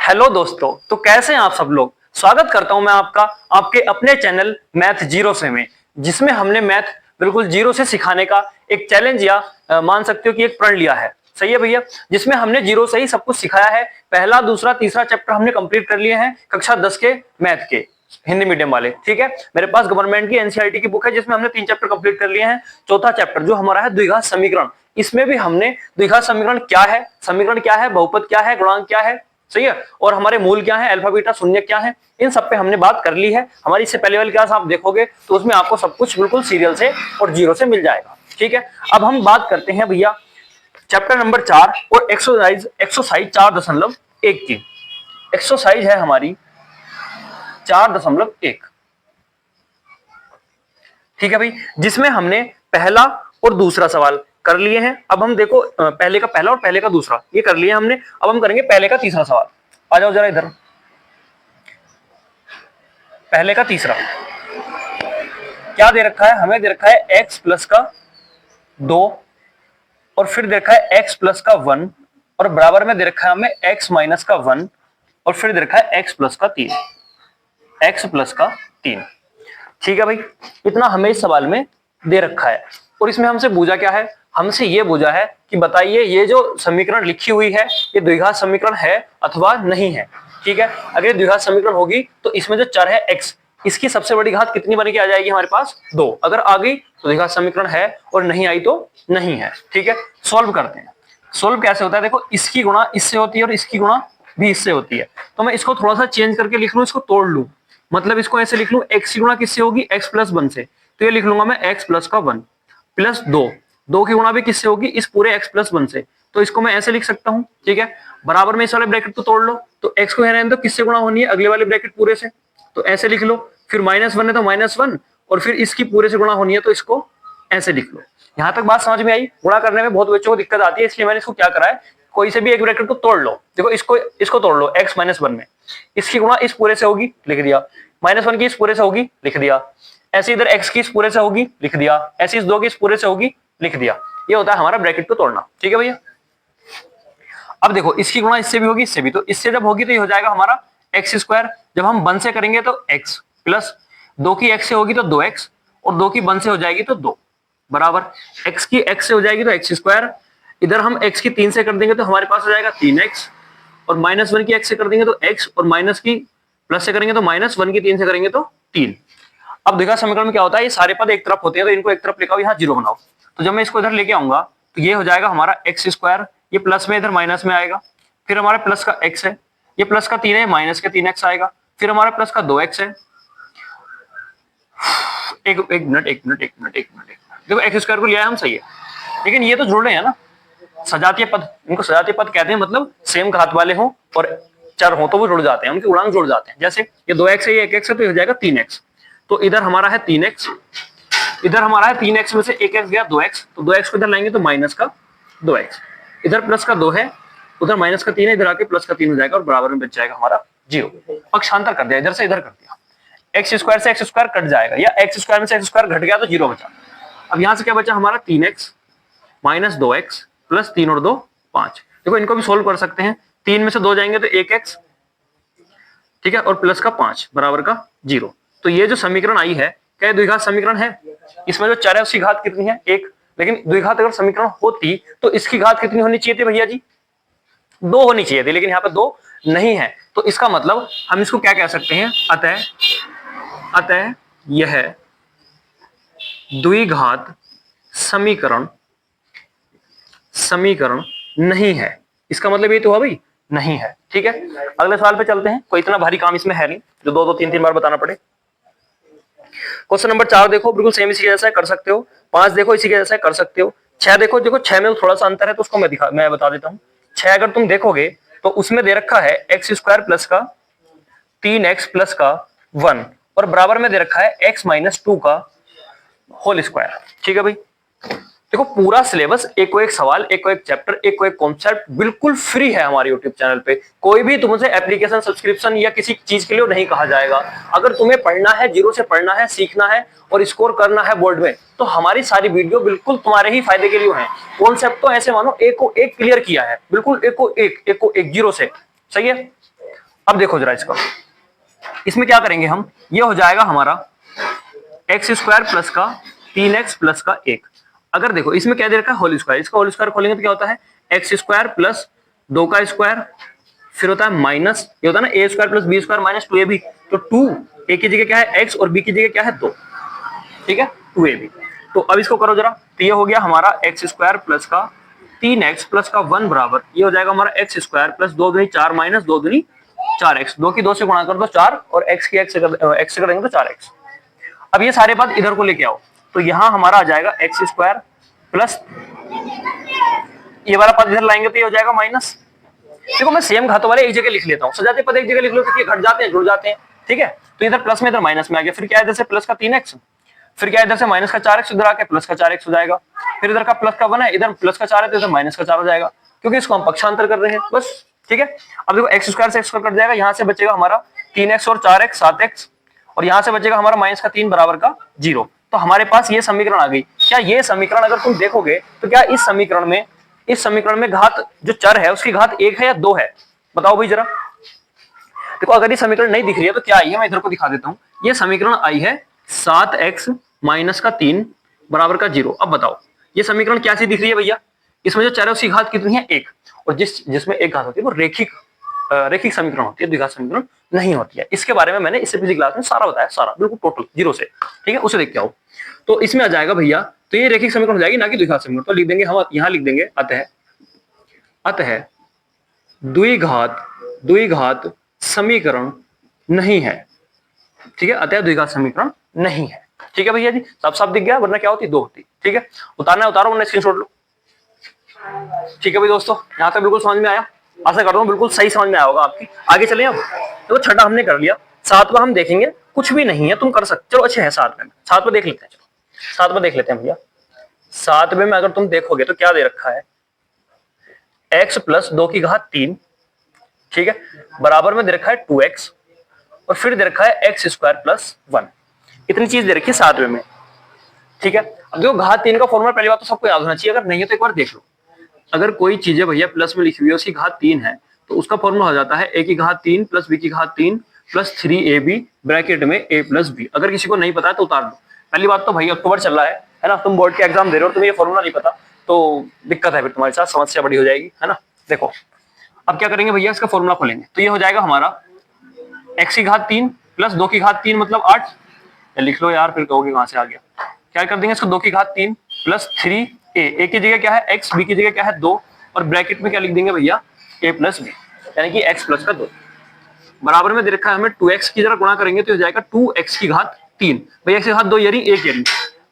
Hello दोस्तों, तो कैसे हैं आप सब लोग। स्वागत करता हूं मैं आपका आपके अपने चैनल मैथ जीरो से में, जिसमें हमने मैथ बिल्कुल जीरो से सिखाने का एक चैलेंज या मान सकते हो कि एक प्रण लिया है। सही है भैया, जिसमें हमने जीरो से ही सब कुछ सिखाया है। पहला दूसरा तीसरा चैप्टर हमने कंप्लीट कर लिए हैं कक्षा 10 के मैथ के, हिंदी मीडियम वाले। ठीक है, मेरे पास गवर्नमेंट की एनसीईआरटी की बुक है जिसमें हमने 3 चैप्टर कंप्लीट कर लिए हैं। चौथा चैप्टर जो हमारा है द्विघात समीकरण, इसमें भी हमने द्विघात समीकरण क्या है, समीकरण क्या है, बहुपद क्या है, गुणांक क्या है, सही है, और हमारे मूल क्या है, अल्फा बीटा शून्य क्या है, इन सब पे हमने बात कर ली है। हमारी इससे पहले वाली क्लास आप देखोगे तो उसमें आपको सब कुछ बिल्कुल सीरियल से और जीरो से मिल जाएगा। ठीक है, अब हम बात करते हैं भैया चैप्टर नंबर 4 और एक्सरसाइज एक्सरसाइज 4.1 की। एक्सरसाइज है हमारी 4.1। ठीक है भाई, जिसमें हमने पहला और दूसरा सवाल कर लिए हैं। अब हम देखो पहले का पहला और पहले का दूसरा ये कर लिया हमने। अब हम करेंगे पहले का तीसरा सवाल। आ जाओ जरा इधर। पहले का तीसरा क्या दे रखा है, हमें दे रखा है x प्लस का 2 और फिर दे रखा है x प्लस का 1 और बराबर में दे रखा है हमें x माइनस का 1 और फिर दे रखा है x प्लस का 3, x प्लस का 3। ठीक है भाई, इतना हमें इस सवाल में दे रखा है और इसमें हमसे पूछा क्या है, हमसे ये पूछा है कि बताइए ये जो समीकरण लिखी हुई है ये द्विघात समीकरण है अथवा नहीं है। ठीक है, अगर द्विघात समीकरण होगी तो इसमें जो चर है x, इसकी सबसे बड़ी घात कितनी बन के आ जाएगी हमारे पास 2। अगर आ गई तो द्विघात समीकरण है और नहीं आई तो नहीं है। ठीक है, सोल्व करते हैं। सोल्व कैसे होता है, देखो इसकी गुणा इससे होती है और इसकी गुणा भी इससे होती है। तो मैं इसको थोड़ा सा चेंज करके लिख लूं, इसको तोड़ लूं, मतलब इसको ऐसे लिख लूं x की गुणा किससे होगी, x प्लस 1 से। तो ये लिख लूंगा मैं x प्लस का 1 प्लस 2 की गुणा भी किससे होगी, इस पूरे x प्लस 1 से। तो इसको मैं ऐसे लिख सकता हूं। ठीक है, बराबर में इस वाले ब्रैकेट को तोड़ लो, तो x को रहने दो, किससे गुणा होनी है, अगले वाले ब्रैकेट पूरे से। तो ऐसे लिख लो, फिर -1 है तो -1 और फिर इसकी पूरे से गुणा होनी है तो इसको ऐसे लिख लो। यहां तक बात समझ में आई। गुणा करने में बहुत बच्चों को दिक्कत आती है, इसलिए मैंने इसको क्या करा है, कोई से भी एक ब्रैकेट को तोड़ लो। देखो इसको तोड़ लो, x -1 में इसकी गुणा इस पूरे से होगी, लिख दिया। -1 की इस पूरे से होगी, लिख दिया। ऐसे इधर x की इस पूरे से होगी, लिख दिया। ऐसे इस 2 की इस पूरे से होगी, लिख दिया। ये होता है हमारा ब्रैकेट को तोड़ना। ठीक है भैया, अब देखो इसकी गुणा इससे भी होगी, इससे भी, तो इससे जब होगी तो ये हो जाएगा हमारा x²। जब हम 1 से करेंगे तो x प्लस 2 की x से होगी तो 2x और 2 की 1 से हो जाएगी तो 2 बराबर x की x से हो जाएगी तो x²। इधर हम x की 3 से कर देंगे तो हमारे पास हो जाएगा 3x और -1 की x से कर देंगे तो x और माइनस की प्लस से करेंगे तो -1 की 3 से करेंगे तो 3। अब द्विघात समीकरण में क्या होता है, ये सारे पद एक तरफ होते हैं तो इनको एक तरफ लेकर यहाँ 0 बनाओ। तो जब मैं इसको इधर लेके आऊंगा तो ये हो जाएगा हमारा x², ये प्लस में इधर माइनस में आएगा, फिर हमारे प्लस का x है, ये प्लस का 3 है, माइनस के 3x आएगा, फिर हमारा प्लस का 2x है। एक मिनट देखो x² को लिया है हम, सही है, लेकिन ये तो जुड़ रहे हैं ना, सजातीय पद, इनको सजातीय पद कहते हैं, मतलब सेम घात वाले हों और चर हो तो वो जुड़ जाते हैं, उनके गुणांक जुड़ जाते हैं। जैसे ये 2x है, ये 1x है, तो ये हो जाएगा 3x। तो इधर हमारा है 3x, इधर हमारा है 3x में से 1x गया 2x, तो 2x को इधर लाएंगे तो माइनस का 2x, इधर प्लस का 2 है, उधर माइनस का 3 है, इधर आके प्लस का 3 हो जाएगा और बराबर में बच जाएगा हमारा 0। पक्षांतर कर दिया, इधर से इधर कर दिया, x² से x² कट जाएगा, या x² में से x² घट गया तो 0 बचा। अब यहां से क्या बचा हमारा 3x माइनस 2x प्लस 3 और 2 5। देखो इनको भी सोल्व कर सकते हैं, 3 में से 2 जाएंगे तो 1x, ठीक है, और प्लस का 5 बराबर का 0। तो ये जो समीकरण आई है क्या द्विघात समीकरण है, इसमें जो चर है उसकी घात कितनी है 1। लेकिन द्विघात अगर समीकरण होती तो इसकी घात कितनी होनी चाहिए थी भैया जी, 2 होनी चाहिए थी, लेकिन यहाँ पे 2 नहीं है। तो इसका मतलब हम इसको क्या कह सकते हैं, अतः यह द्विघात समीकरण नहीं है। इसका मतलब ये तो हुआ भाई नहीं है। ठीक है, अगले सवाल पे चलते हैं, कोई इतना भारी काम इसमें है नहीं जो 2-2 3-3 बार बताना पड़े। क्वेश्चन नंबर 4 देखो, बिल्कुल सेम इसी के जैसा कर सकते हो। 5 देखो इसी के जैसा कर सकते हो। 6 देखो, 6 में थोड़ा सा अंतर है तो उसको मैं बता देता हूँ। 6 अगर तुम देखोगे तो उसमें दे रखा है x² प्लस का 3x प्लस का 1 और बराबर में दे रखा है x माइनस 2 का होल स्क्वायर। ठीक है भाई, देखो पूरा सिलेबस, एक को एक सवाल, एक को एक चैप्टर, एक को एक कॉन्सेप्ट बिल्कुल फ्री है हमारे यूट्यूब चैनल पे। कोई भी तुमसे एप्लीकेशन सब्सक्रिप्शन या किसी चीज के लिए नहीं कहा जाएगा। अगर तुम्हें पढ़ना है, जीरो से पढ़ना है, सीखना है और स्कोर करना है बोर्ड में, तो हमारी सारी वीडियो बिल्कुल तुम्हारे ही फायदे के लिए है। कॉन्सेप्ट तो ऐसे मानो एक को एक क्लियर किया है, बिल्कुल एक को एक जीरो से, सही है। अब देखो जरा इसका, इसमें क्या करेंगे हम, ये हो जाएगा हमारा एक्स स्क्वायर प्लस का 3x प्लस का 1। अगर देखो इसमें क्या दे रखा है, होल स्क्वायर, इसका होल स्क्वायर खोलेंगे तो क्या होता है, एक्स स्क्वायर प्लस 2 का स्क्वायर, फिर होता है माइनस, ये होता है ना A square plus B square minus 2ab। तो 2 ए की जगह क्या है x और b की जगह क्या है 2, ठीक है 2ab। तो अब इसको करो जरा, तो ये हो गया हमारा एक्स स्क्वायर प्लस का 3x प्लस का 1 बराबर, ये हो जाएगा हमारा एक्स स्क्वायर प्लस 2 दूनी 4 माइनस 2 दूनी 4x, 2 की 2 से गुणा कर दो 4 और x की x से करेंगे तो 4x। अब ये सारे पद इधर को लेके आओ, तो यहां हमारा आ जाएगा एक्स स्क्वायर प्लस, ये वाला पद इधर लाएंगे तो ये हो जाएगा माइनस। देखो मैं सेम घातों वाले एक जगह लिख लेता हूं, सजाते पद एक जगह लिख लो तो घट जाते हैं जुड़ जाते हैं, ठीक है। तो इधर प्लस में इधर माइनस में आ गया, फिर क्या इधर से प्लस का 3x, फिर क्या इधर से माइनस का 4x, इधर आके प्लस का 4x हो जाएगा, फिर इधर का प्लस का 1 है, इधर प्लस का 4 है तो इधर माइनस का 4 हो जाएगा, क्योंकि इसको हम पक्षांतर कर रहे हैं बस, ठीक है। अब देखो एक्स स्क्वायर से एक्स स्क्वायर कट जाएगा, यहां से बचेगा हमारा 3x और 4x 7x, और यहां से बचेगा हमारा माइनस का 3 बराबर का 0। तो हमारे पास ये समीकरण आ गई। क्या ये समीकरण अगर तुम देखोगे तो क्या इस समीकरण में घात जो चर है उसकी घात 1 है या 2 है, बताओ भाई जरा। देखो अगर ये समीकरण नहीं दिख रही है तो क्या आई है, मैं इधर को दिखा देता हूं। ये समीकरण आई है 7x माइनस का 3 बराबर का 0। अब बताओ ये समीकरण क्या सी दिख रही है भैया, इसमें जो चर है उसकी घात कितनी है 1, और जिसमें एक घात होती है वो रेखिक समीकरण होती है, द्विघात समीकरण नहीं होती है। इसके बारे में मैंने इससे पिछली क्लास में सारा बताया, सारा बिल्कुल टोटल 0 से, ठीक है, उसे देख के आओ। तो इसमें आ जाएगा भैया, तो ये रेखिक समीकरण हो जाएगी ना कि द्विघात समीकरण। तो लिख देंगे हम, यहां लिख देंगे अतः द्विघात समीकरण नहीं है, ठीक है, अतः द्विघात समीकरण नहीं है, ठीक है भैया जी। साफ साफ दिख गया, वरना क्या होती 2 होती, ठीक है। उतारना है उतारो, वरना स्क्रीनशॉट लो, ठीक है भाई दोस्तों। यहां तक बिल्कुल समझ में आया, आशा करता हूं बिल्कुल सही समझ में आया होगा आपकी। आगे चलें अब, तो छठा हमने कर लिया, सातवां हम देखेंगे, कुछ भी नहीं है तुम कर सकते, चलो अच्छे है सातवां देख लेते हैं, चलो सातवां देख लेते हैं भैया। सातवें में अगर तुम देखोगे तो क्या दे रखा है, x प्लस 2 की घात 3, ठीक है, बराबर में दे रखा है 2x, और फिर दे रखा है एक्स स्क्वायर प्लस 1। इतनी चीज दे रखी है सातवें में, ठीक है। अब देखो घात 3 का फॉर्मूला पहली बात तो सबको याद होना चाहिए, अगर नहीं है तो एक बार देख लो। अगर कोई चीज है भैया प्लस में लिखी हुई है, उसकी घात 3 है, तो उसका फॉर्मूला हो जाता है a की घात 3 प्लस b की घात 3 प्लस 3ab ब्रैकेट में a प्लस b। अगर किसी को नहीं पता है तो उतार दो। पहली बात तो भाई अक्टूबर चल रहा है ना, तुम बोर्ड के एग्जाम दे रहे हो, तुम्हें ये फॉर्मूला नहीं पता तो दिक्कत है, फिर तुम्हारे साथ समस्या बड़ी हो जाएगी, है ना। देखो अब क्या करेंगे भैया, इसका फॉर्मूला खोलेंगे, तो ये हो जाएगा हमारा x की घात 3 प्लस 2 की घात 3 मतलब 8, लिख लो यार, फिर कहोगे कहां से आ गया। क्या कर देंगे इसको, 2 की घात 3 प्लस 3a की जगह क्या है x, b की जगह क्या है 2, और ब्रैकेट में क्या लिख देंगे भैया a प्लस b, यानी कि x प्लस का 2 बराबर में दे रखा है हमें 2x की जरा गुणा करेंगे तो हो जाएगा 2x की घात 3। भाई x की घात 2 यारी 1 यारी,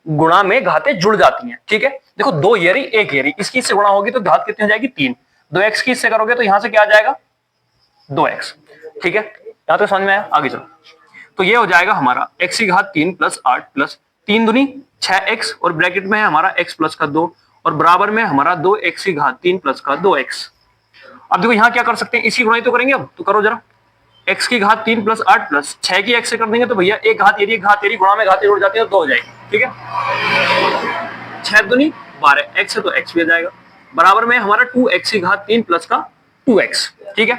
गुणा में घातें जुड़ जाती हैं, ठीक है। देखो 2 यारी 1 यारी, इसकी इससे गुणा होगी तो घात कितनी हो जाएगी 3, 2x की इससे करोगे तो यहां से क्या आ जाएगा 2x, ठीक है। यहां तो समझ में आया, आगे चलो। तो ये हो जाएगा हमारा x की घात 3 प्लस 8 प्लस 3 दूनी 6x, और ब्रैकेट में है हमारा x प्लस का 2, और बराबर में हमारा 2x की घात 3 प्लस का 2x। अब देखो यहां क्या कर सकते हैं, इसी गुणा ही तो करेंगे, अब तो करो जरा। x की घात 3 प्लस 8 प्लस 6 की x से कर देंगे तो भैया एक घात एरी गुणा में घातें जुड़ जाती है तो 2 हो जाएगी, ठीक है। 6 दूनी 12, x है तो x भी आ जाएगा, बराबर में हमारा 2x की घात 3 प्लस का 2x, ठीक है।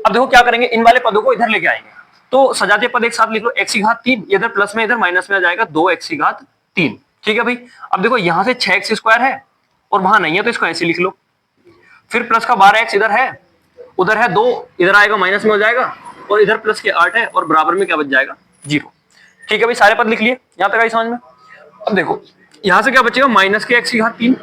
अब देखो क्या करेंगे, इन वाले पदों को इधर लेके आएंगे, तो सजातीय पद एक साथ लिख लो, x की घात 3 इधर प्लस में इधर माइनस में आ जाएगा 2x की घात 3, ठीक है भाई। अब देखो यहां से 6x स्क्वायर है और वहां नहीं है तो इसको ऐसे लिख लो, फिर प्लस का 12x इधर है, उधर है 2, इधर आएगा माइनस में हो जाएगा, और इधर प्लस के 8 है, और बराबर में क्या बच जाएगा 0, ठीक है भाई। सारे पद लिख लिए, यहां तक आई समझ में। अब देखो यहां से क्या बचेगा, माइनस के x की घात 3,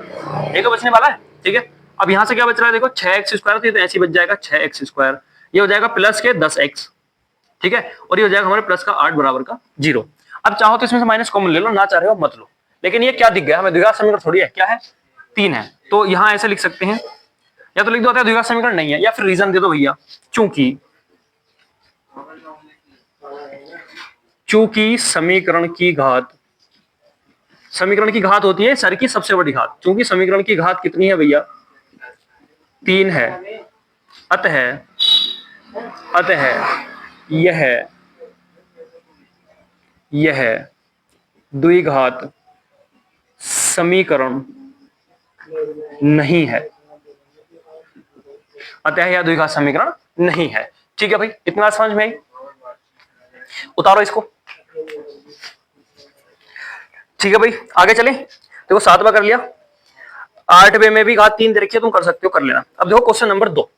ये तो बचने वाला है, ठीक है। अब यहां से क्या बच रहा है, देखो 6x स्क्वायर तो ऐसे ही बच जाएगा 6x स्क्वायर, ये हो जाएगा प्लस के 10x, ठीक है, और ये हो जाएगा हमारे प्लस का 8 बराबर का 0। अब चाहो तो इसमें से माइनस कॉमन ले लो, ना चाह रहे हो मत लो, लेकिन ये क्या दिख गया हमें, द्विघात समीकरण थोड़ी है, क्या है 3 है, तो यहां ऐसे लिख सकते हैं, या तो लिख दो द्विघात समीकरण नहीं है, या फिर रीजन दे दो भैया, चूंकि समीकरण की घात होती है सर की सबसे बड़ी घात, चूंकि समीकरण की घात कितनी है भैया 3 है, अतः यह द्विघात समीकरण नहीं है, अतः यह द्विघात समीकरण नहीं है, ठीक है भाई, इतना समझ में आई? उतारो इसको। ठीक है भाई, आगे चलें। देखो 7वां कर लिया, 8वें में भी घात 3 दे रखी है, तुम कर सकते हो, कर लेना। अब देखो क्वेश्चन नंबर 2।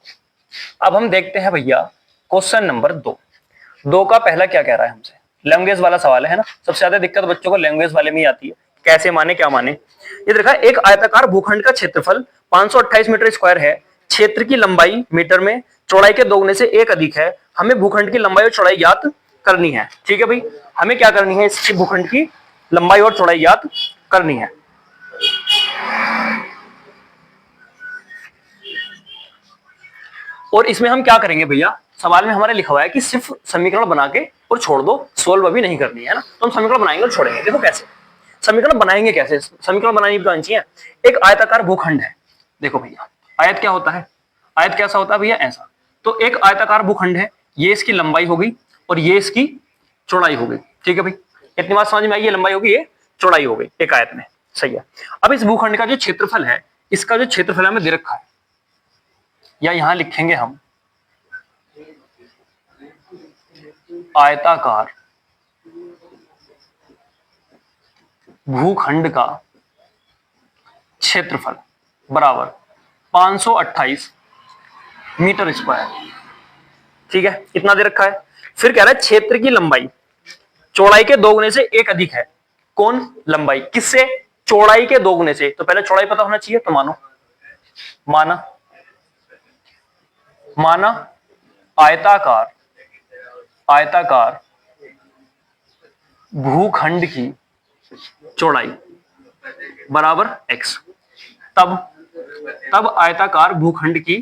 अब हम देखते हैं भैया क्वेश्चन नंबर 2 का पहला क्या कह रहा है हमसे। लैंग्वेज वाला सवाल है ना, सबसे ज्यादा दिक्कत बच्चों को लैंग्वेज वाले में ही आती है, कैसे माने क्या माने। ये देखा, एक आयताकार भूखंड का क्षेत्रफल 528 मीटर स्क्वायर है, क्षेत्र की लंबाई मीटर में, चौड़ाई के दोगुने से 1 अधिक है, हमें भूखंड की लंबाई और चौड़ाई ज्ञात करनी है। ठीक है भाई, हमें क्या करनी है, इसकी भूखंड की लंबाई और चौड़ाई ज्ञात करनी है। और इसमें हम क्या करेंगे भैया, सवाल में हमारे लिखा हुआ है कि सिर्फ समीकरण बना के और छोड़ दो, सोल्व अभी नहीं करनी है ना, तो हम समीकरण बनाएंगे और छोड़ेंगे। देखो कैसे समीकरण बनाएंगे, कैसे समीकरण बनानी भी तो चाहिए। एक आयताकार भूखंड है, देखो भैया आयत क्या होता है, आयत कैसा होता है भैया, ऐसा। तो एक आयताकार भूखंड है, ये इसकी लंबाई हो गई और ये इसकी चौड़ाई हो गई। ठीक है भाई, इतनी बात समझ में आई, ये लंबाई होगी, ये चौड़ाई हो गई एक आयत में, सही है। अब इस भूखंड का जो क्षेत्रफल है, इसका जो क्षेत्रफल हमें दे रखा है, या यहां लिखेंगे हम आयताकार भूखंड का क्षेत्रफल बराबर 528 मीटर स्क्वायर। ठीक है, इतना दे रखा है। फिर कह रहा है क्षेत्र की लंबाई चौड़ाई के दोगुने से 1 अधिक है। कौन लंबाई, किससे, चौड़ाई के दोगुने से। तो पहले चौड़ाई पता होना चाहिए, तो माना आयताकार भूखंड की चौड़ाई बराबर x, तब आयताकार भूखंड की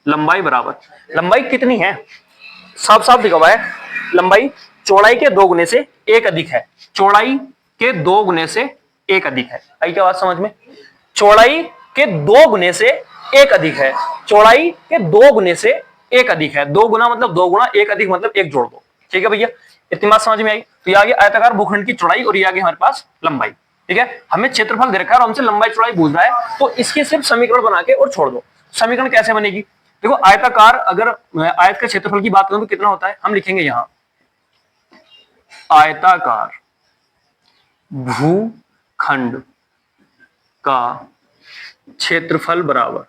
लंबाई बराबर, लंबाई कितनी है, साफ साफ दिखा हुआ है, लंबाई चौड़ाई के 2 गुने से 1 अधिक है, चौड़ाई के 2 गुने से 1 अधिक है। आई क्या बात समझ में, चौड़ाई के 2 गुने से 1 अधिक है, चौड़ाई के 2 गुने से 1 अधिक है, 2 गुना मतलब 2 गुना, 1 अधिक मतलब 1 जोड़ दो। ठीक है भैया, इतनी बात समझ में आई। तो ये आगे आयताकार भूखंड की चौड़ाई और ये आगे हमारे पास लंबाई। ठीक है, हमें क्षेत्रफल दे रखा है और हमसे लंबाई चौड़ाई पूछ रहा है, तो इसके सिर्फ समीकरण बना के और छोड़ दो। समीकरण कैसे बनेगी, देखो आयताकार, अगर आयत के क्षेत्रफल की बात करूं तो कितना होता है, हम लिखेंगे यहां आयताकार भूखंड का क्षेत्रफल बराबर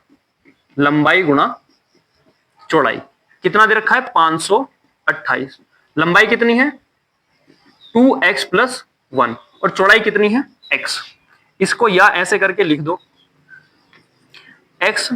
लंबाई गुणा चौड़ाई। कितना दे रखा है, 528। लंबाई कितनी है, 2x + 1 और चौड़ाई कितनी है, x। इसको या ऐसे करके लिख दो, x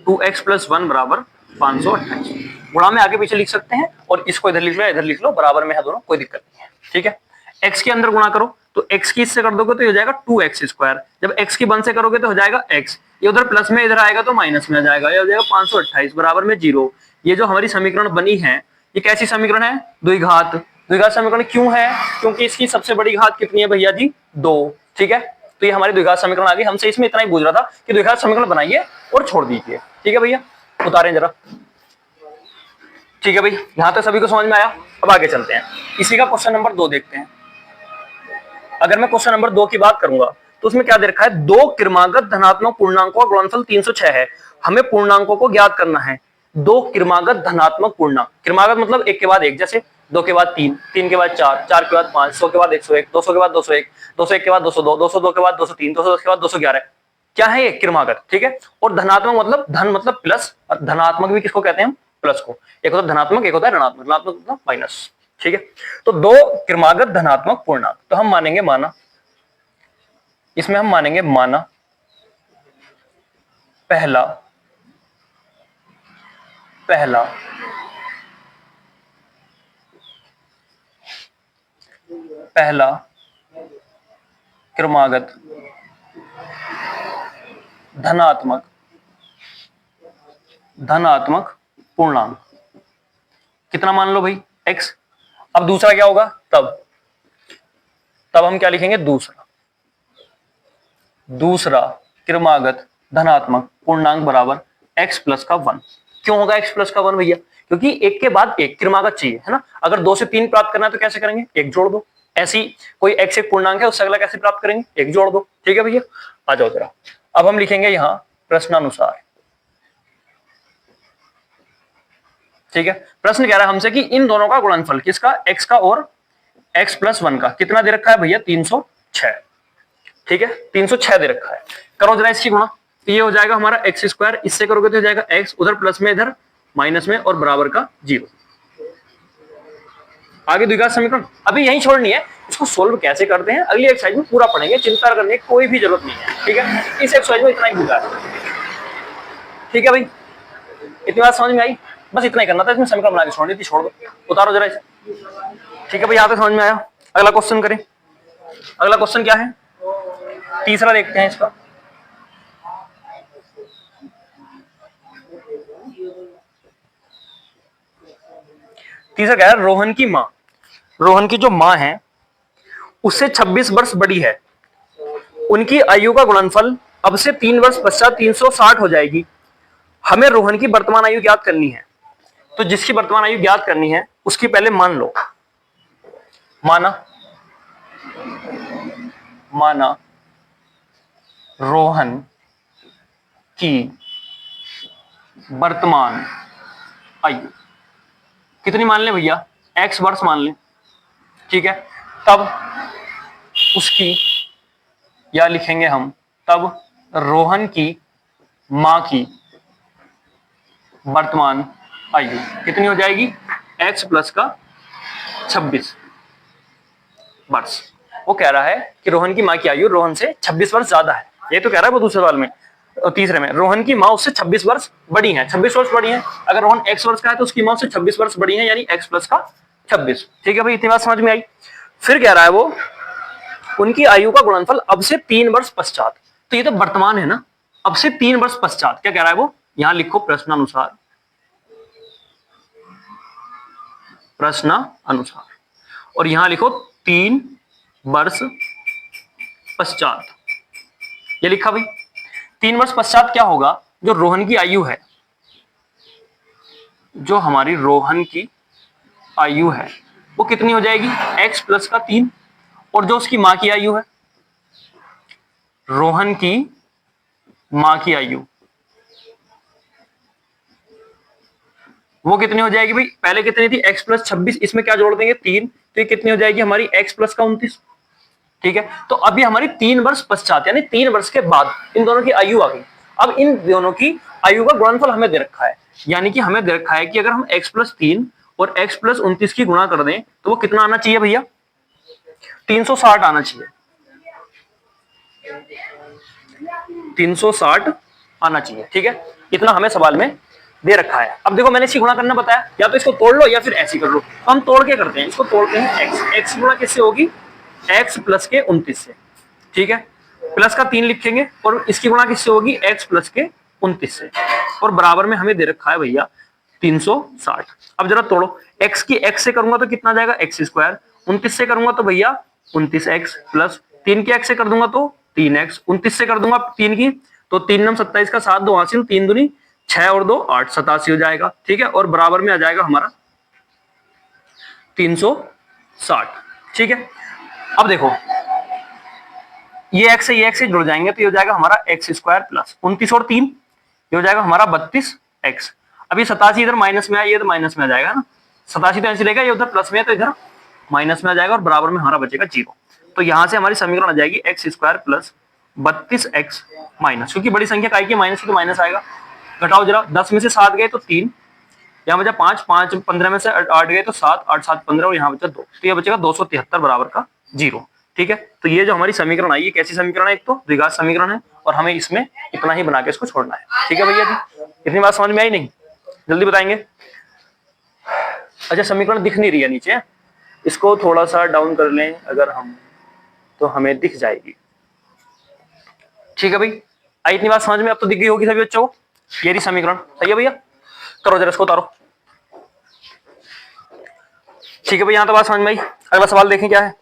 2x + 1 बराबर 528। गुणा में आगे पीछे लिख सकते हैं, और इसको इधर लिख लो, इधर लिख लो, बराबर में है दोनों, कोई दिक्कत नहीं है। ठीक है, x के अंदर गुणा करो तो x की इससे कर दोगे तो हो जाएगा 2x²। जब x की 1 से करोगे तो हो जाएगा x, ये उधर प्लस में इधर आएगा तो माइनस में आ जाएगा, ये हो जाएगा 528 बराबर में 0। ये जो हमारी समीकरण बनी है, ये कैसी समीकरण है, द्विघात। द्विघात समीकरण क्यों है, क्योंकि इसकी सबसे बड़ी घात कितनी है भैया जी, 2। ठीक है, तो ये हमारी द्विघात समीकरण आ गई। हमसे इसमें इतना ही पूछ रहा था कि द्विघात समीकरण बनाइए और छोड़ दीजिए। ठीक है भैया, उतारें जरा। ठीक है भाई, यहां तक सभी को समझ में आया। अब आगे चलते हैं, इसी का क्वेश्चन नंबर 2 देखते हैं। अगर मैं क्वेश्चन नंबर 2 की बात करूंगा तो उसमें क्या दे रखा है, 2 क्रमागत धनात्मक पूर्णांकों का गुणनफल 306 है, हमें पूर्णांकों को ज्ञात करना है। 2 क्रमागत धनात्मक पूर्णांक, क्रमागत मतलब एक के बाद एक, जैसे 2 के बाद 3, 3 के बाद 4, 4 के बाद 5, 100 के बाद 101, 200 के बाद 201, 201 के बाद 202, 202 के बाद 203, 210 के बाद 211। क्या है ये, क्रमागत। ठीक है, और धनात्मक मतलब धन मतलब प्लस, और धनात्मक भी किसको कहते हैं हम, प्लस को। एक होता है धनात्मक, एक होता है ऋणात्मक, ऋणात्मक मतलब माइनस। ठीक है, तो 2 क्रमागत धनात्मक पूर्णांक, तो हम मानेंगे माना, इसमें हम मानेंगे माना पहला क्रमागत धनात्मक पूर्णांक, कितना मान लो भाई, x। अब दूसरा क्या होगा, तब हम क्या लिखेंगे, दूसरा क्रमागत धनात्मक पूर्णांक बराबर x + 1। क्यों होगा x + 1 भैया, क्योंकि एक के बाद एक क्रमागत चाहिए, है ना। अगर 2 से 3 प्राप्त करना है तो कैसे करेंगे, 1 जोड़ दो। ऐसी कोई x एक पूर्णांक है, उससे अगला कैसे प्राप्त करेंगे, 1 जोड़ दो। ठीक है भैया, आ जाओ जरा। अब हम लिखेंगे यहां प्रश्नानुसार, ठीक है, प्रश्न कह रहा है हमसे कि इन दोनों का गुणनफल, किसका, x का और x प्लस 1 का, कितना दे रखा है भैया, 306। ठीक है, 306 दे रखा है। करो जरा इसकी गुणा, तो ये हो जाएगा हमारा एक्स स्क्वायर, इससे करोगे तो हो जाएगा x, उधर प्लस में इधर माइनस में, और बराबर का 0। आगे द्विघात समीकरण अभी यही छोड़नी है, इसको सोल्व कैसे करते हैं अगली एक्सरसाइज में पूरा पढ़ेंगे, चिंता करने की कोई भी जरूरत नहीं है। ठीक है, इस एक्सरसाइज में इतना ही बुझा है। ठीक है भाई, इतनी बात समझ में आई, बस इतना ही करना था, इसमें समीकरण बना के छोड़नी थी, छोड़ दो, उतारो जरा इसे। ठीक है भाई, यहाँ तक समझ में आया। अगला क्वेश्चन करें। अगला क्वेश्चन क्या है, तीसरा देखते हैं इसका। तीसरा क्या है, रोहन की माँ, रोहन की जो माँ है उससे 26 वर्ष बड़ी है, उनकी आयु का गुणनफल अब से 3 वर्ष पश्चात 360 हो जाएगी। हमें रोहन की वर्तमान आयु ज्ञात करनी है। तो जिसकी वर्तमान आयु ज्ञात करनी है उसकी पहले मान लो, माना रोहन की वर्तमान आयु कितनी मान ले भैया, x वर्ष मान ले। ठीक है, तब उसकी, या लिखेंगे हम तब रोहन की मां की वर्तमान आयु कितनी हो जाएगी, x प्लस का 26 वर्ष। वो कह रहा है कि रोहन की मां की आयु रोहन से 26 वर्ष ज्यादा है, ये तो कह रहा है वो दूसरे सवाल में। तीसरे में रोहन की मां उससे 26 वर्ष बड़ी है, 26 वर्ष बड़ी है। अगर रोहन x वर्ष का है तो उसकी मां उससे 26 वर्ष बड़ी है, यानी x प्लस का 26। ठीक है भाई, इतनी बात समझ में आई। फिर कह रहा है वो उनकी आयु का गुणनफल अब से 3 वर्ष पश्चात, तो ये तो वर्तमान है ना, अब से 3 वर्ष पश्चात क्या कह रहा है वो, यहां लिखो प्रश्नानुसार, प्रश्नानुसार, और यहां लिखो 3 वर्ष पश्चात, ये लिखा भाई। 3 वर्ष पश्चात क्या होगा, जो रोहन की आयु है, जो हमारी रोहन की आयु है वो कितनी हो जाएगी, x प्लस का 3, और जो उसकी मां की आयु है, रोहन की मां की आयु वो कितनी हो जाएगी भाई, पहले कितनी थी, x प्लस 26, इसमें क्या जोड़ देंगे 3, तो ये कितनी हो जाएगी हमारी x प्लस का 29। ठीक है, तो अभी हमारी 3 वर्ष पश्चात यानी 3 वर्ष के बाद इन दोनों की आयु आ गई। अब इन दोनों की आयु का गुणनफल हमें दे रखा है, यानी कि हमें दे रखा है कि अगर हम x प्लस 3 और x प्लस 29 की गुणा कर दें तो वो कितना आना चाहिए भैया, 360 आना चाहिए, 360 आना चाहिए। ठीक है, इतना हमें सवाल में दे रखा है। अब देखो मैंने इसकी गुणा करना बताया, या तो इसको तोड़ लो या फिर ऐसी कर लो। हम तोड़ के करते हैं, इसको तोड़ते हैं, x गुणा किससे होगी, x प्लस के 29 से। ठीक है, प्लस का 3 लिखेंगे, और इसकी गुणा किससे होगी, x प्लस के 29 से, और बराबर में हमें दे रखा है भैया 360। अब जरा तोड़ो, x की x से करूंगा तो कितना जाएगा, x स्क्वायर, 29 से करूंगा तो भैया 29x प्लस 3 की x से कर दूंगा तो 3x, 29 से कर दूंगा 3 की तो 3 नम 27 का 7 2 हासिल, 3 दूनी 6 और 2 8, 87 हो जाएगा। ठीक है, और बराबर में आ जाएगा हमारा 360। ठीक है, अब देखो ये x से ये x से जुड़ जाएंगे तो ये हो जाएगा हमारा x स्क्वायर प्लस 29 और 3 ये हो जाएगा हमारा 32x। अभी 87 इधर माइनस में आया, ये तो माइनस में आ जाएगा ना, 87 तो ऐसे रहेगा, ये उधर प्लस में है तो इधर माइनस में आ जाएगा, और बराबर में हमारा बचेगा 0। तो यहां से हमारी समीकरण आ जाएगी x square plus 32x minus, क्योंकि बड़ी संख्या काय की माइनस की तो माइनस आएगा। घटाओ जरा, 10 में से 7 गए तो 3, यहाँ बचा 5, 5 15 में से 8 गए तो 7, 8 7 15, और यहाँ बचा 2, तो ये बचेगा 273 बराबर का 0। ठीक है, तो ये जो हमारी समीकरण आई है कैसी समीकरण है, एक तो द्विघात समीकरण है, और हमें इसमें इतना ही बना के इसको छोड़ना है। ठीक है भैया जी, इतनी बात समझ में आई नहीं, जल्दी बताएंगे। अच्छा, समीकरण दिख नहीं रही है नीचे, इसको थोड़ा सा डाउन कर लें अगर हम, तो हमें दिख जाएगी। ठीक है भाई, आई इतनी बात समझ में, अब तो दिख गई होगी सभी बच्चों को, ये रही समीकरण। सही है भैया, करो जरा इसको उतारो। ठीक है भाई, यहां तो बात समझ में आई। अगला सवाल देखें क्या है।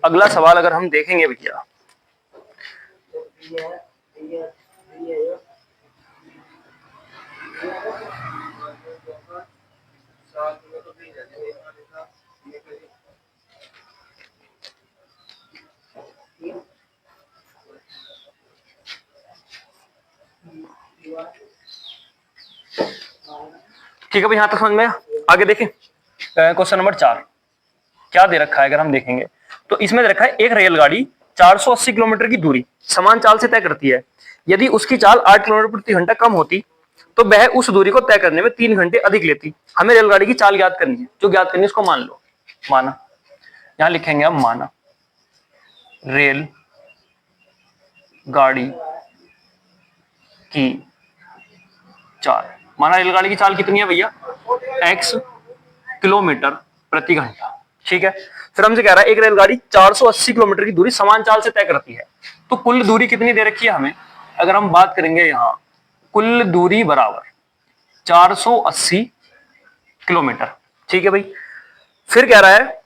अगला सवाल अगर हम देखेंगे भैया, ठीक है भाई, यहां तक समझ में आया। आगे देखें क्वेश्चन नंबर 4 क्या दे रखा है। अगर हम देखेंगे तो इसमें दे रखा है एक रेलगाड़ी 480 किलोमीटर की दूरी समान चाल से तय करती है। यदि उसकी चाल 8 किलोमीटर प्रति घंटा कम होती तो वह उस दूरी को तय करने में 3 घंटे अधिक लेती। हमें रेलगाड़ी की चाल ज्ञात करनी है। जो ज्ञात करनी है उसको मान लो, माना, यहां लिखेंगे हम माना रेल गाड़ी की चाल। माना रेलगाड़ी की चाल कितनी है भैया, x किलोमीटर प्रति घंटा। ठीक है, फिर हमसे कह रहा है एक रेलगाड़ी 480 किलोमीटर की दूरी समान चाल से तय करती है। तो कुल दूरी कितनी दे रखी है हमें, अगर हम बात करेंगे यहां कुल दूरी बराबर 480 किलोमीटर। ठीक है भाई, फिर कह रहा है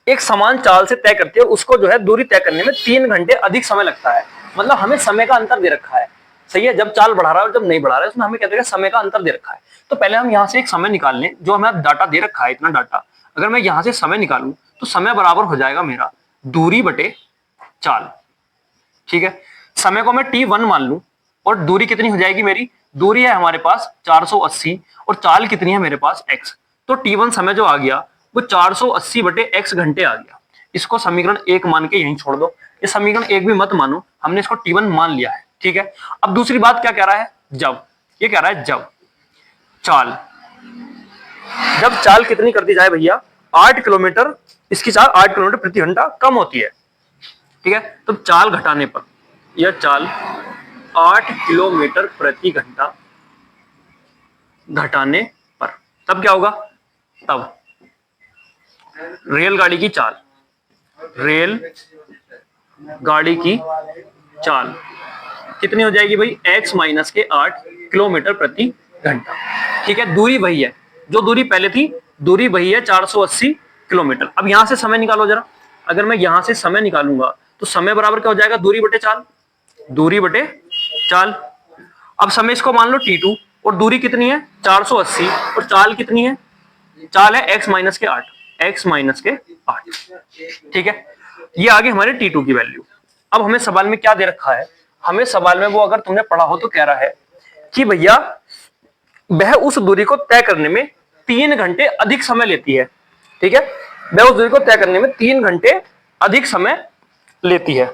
एक समान चाल से तय करती है और उसको जो है दूरी तय करने में 3 घंटे अधिक समय लगता है। मतलब हमें समय का अंतर दे रखा है, सही है, जब चाल बढ़ा रहा है और जब नहीं बढ़ा रहा है उसमें हमें कहते हैं समय का अंतर दे रखा है। तो पहले हम यहां से एक समय निकाल लें, जो हमें डाटा दे रखा है इतना डाटा, अगर मैं यहां से समय निकालूं तो समय बराबर हो जाएगा मेरा दूरी बटे चाल। ठीक है, समय को मैं t1 मान लूं और दूरी कितनी हो जाएगी मेरी, दूरी है हमारे पास 480 और चाल कितनी है मेरे पास x। तो t1 समय जो आ गया वो 480 बटे x घंटे आ गया। इसको समीकरण 1 मान के यहीं छोड़ दो, ये समीकरण 1 भी मत मानो, हमने इसको t1 मान लिया है। ठीक है, अब दूसरी बात क्या कह रहा है, जब, ये कह रहा है जब चाल कितनी कर दी जाए भैया 8 किलोमीटर, इसकी चाल 8 किलोमीटर प्रति घंटा कम होती है। ठीक है, तो चाल घटाने पर, यह चाल 8 किलोमीटर प्रति घंटा घटाने पर तब क्या होगा, तब रेलगाड़ी की चाल, रेल गाड़ी की चाल कितनी हो जाएगी भाई, x माइनस के 8 किलोमीटर प्रति घंटा। ठीक है, दूरी वही है जो दूरी पहले थी, दूरी वही है 480 किलोमीटर। अब यहां से समय निकालो जरा, अगर मैं यहां से समय निकालूंगा तो समय बराबर क्या हो जाएगा, दूरी बटे चाल, दूरी बटे चाल। अब समय इसको मान लो t2 और दूरी कितनी है 480 और चाल कितनी है, चाल है x माइनस के 8, x माइनस के 8। ठीक है, ये आगे हमारे t2 की वैल्यू। अब हमें सवाल में क्या दे रखा है, हमें सवाल में वो अगर तुमने पढ़ा हो तो कह रहा है कि भैया वह उस दूरी को तय करने में 3 घंटे अधिक समय लेती है। ठीक है, वह उस दूरी को तय करने में 3 घंटे अधिक समय लेती है।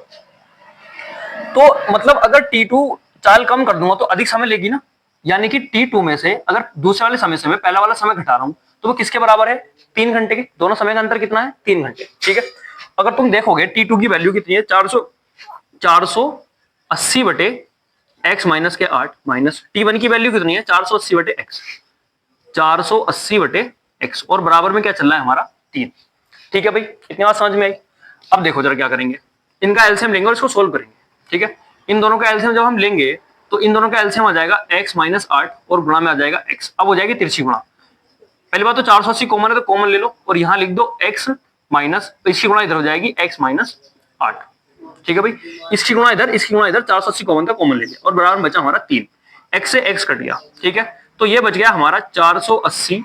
तो मतलब अगर t2 चाल कम कर दूंगा तो अधिक समय लेगी ना, यानी कि t2 में से अगर दूसरे वाले समय से मैं पहला वाला समय घटा रहा हूं तो वो किसके बराबर है, 3 घंटे के। दोनों समय का अंतर कितना है, 3 घंटे। ठीक है, अगर तुम देखोगे t2 की वैल्यू कितनी है, 480 बटे x माइनस के 8 माइनस t1 की वैल्यू कितनी है 480 बटे x, 480 बटे x और बराबर में क्या चल रहा है हमारा 3। ठीक है भाई, इतनी बात समझ में आई। अब देखो जरा क्या करेंगे, इनका एलसीएम लेंगे और इसको सोल्व करेंगे। ठीक है, इन दोनों का एलसीएम जब हम लेंगे तो इन दोनों का एलसीएम आ जाएगा x माइनस 8 और गुणा में आ जाएगा x। अब हो जाएगी तिरछी गुणा। पहली बात तो 480 कॉमन है तो कॉमन ले लो और यहां लिख दो x माइनस, इसकी गुणा इधर हो जाएगी x माइनस 8। ठीक है भाई, इसकी गुणा इधर, इसकी गुणा इधर, 480 कॉमन था, कॉमन ले लिया और बराबर बचा हमारा 3, x से x कट गया। ठीक है, तो ये बच गया हमारा 480,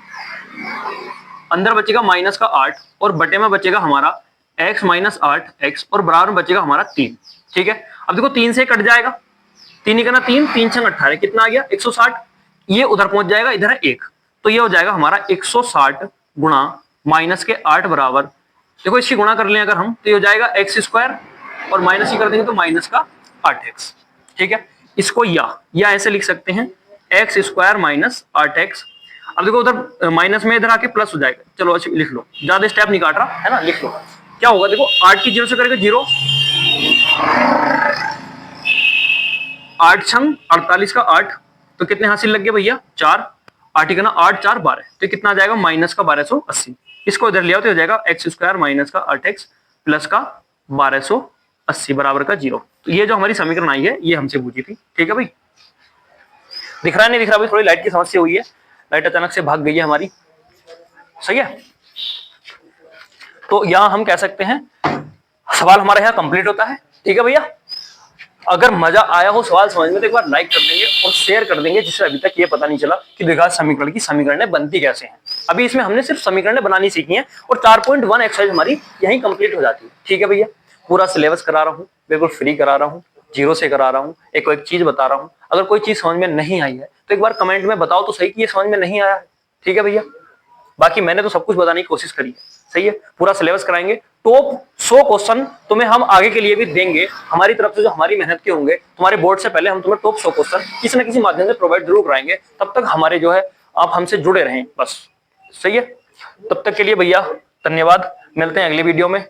अंदर बचेगा माइनस का 8 और बटे में बचेगा हमारा x माइनस 8x और बराबर में बचेगा हमारा 3। ठीक है, अब देखो 3 से कट जाएगा, 3 ही करना 3, 3 छंग 18, कितना आ गया 160। ये उधर पहुंच जाएगा, इधर है 1, तो ये हो जाएगा हमारा 160 गुणा माइनस के 8 बराबर, देखो इसकी गुणा कर लें अगर हम तो ये हो जाएगा x स्क्वायर और माइनस ही कर देंगे तो माइनस का 8x। ठीक है, इसको या ऐसे लिख सकते हैं x स्क्वायर माइनस 8x। अब देखो उधर माइनस में इधर आके प्लस हो जाएगा, चलो अच्छा लिख लो, ज्यादा स्टेप नहीं काट रहा है ना, लिख लो क्या होगा। देखो 8 की 0 से करेगा 0, 8 छंग 48 का 8, तो कितने हासिल लग गए भैया 4, 8 ही करना 8 4 12, तो कितना आ जाएगा माइनस का 1280। इसको इधर ले आओ तो हो जाएगा x स्क्वायर माइनस का 8x प्लस का 1280 बराबर का 0। तो ये जो हमारी समीकरण आई है ये हमसे पूछी थी। ठीक है भाई, दिख रहा है नहीं दिख रहा भाई, थोड़ी लाइट की समस्या हुई है, लाइट अचानक से भाग गई है हमारी, सही है। तो यहां हम कह सकते हैं सवाल हमारा यहाँ कंप्लीट होता है। ठीक है भैया, अगर मजा आया हो सवाल समझ में तो एक बार लाइक कर देंगे और शेयर कर देंगे, जिससे अभी तक ये पता नहीं चला कि द्विघात समीकरण की समीकरणें बनती कैसे हैं। अभी इसमें हमने सिर्फ समीकरणें बनानी सीखी हैं और 4.1 एक्सरसाइज हमारी यहीं कंप्लीट हो जाती है। ठीक है भैया, पूरा सिलेबस करा रहा हूँ, बिल्कुल फ्री करा रहा हूँ, जीरो से करा रहा हूँ, एक चीज बता रहा हूँ। अगर कोई चीज समझ में नहीं आई है तो एक बार कमेंट में बताओ तो सही कि ये समझ में नहीं आया है। ठीक है भैया, बाकी मैंने तो सब कुछ बताने की कोशिश करी है। सही है, पूरा सिलेबस कराएंगे। टॉप 100 क्वेश्चन तुम्हें हम आगे के लिए भी देंगे, हमारी तरफ से जो हमारी मेहनत के होंगे, तुम्हारे बोर्ड से पहले हम तुम्हें टॉप 100 क्वेश्चन किसी न किसी माध्यम से प्रोवाइड जरूर कराएंगे। तब तक हमारे जो है आप हमसे जुड़े रहें बस। सही है, तब तक के लिए भैया धन्यवाद, मिलते हैं अगली वीडियो में।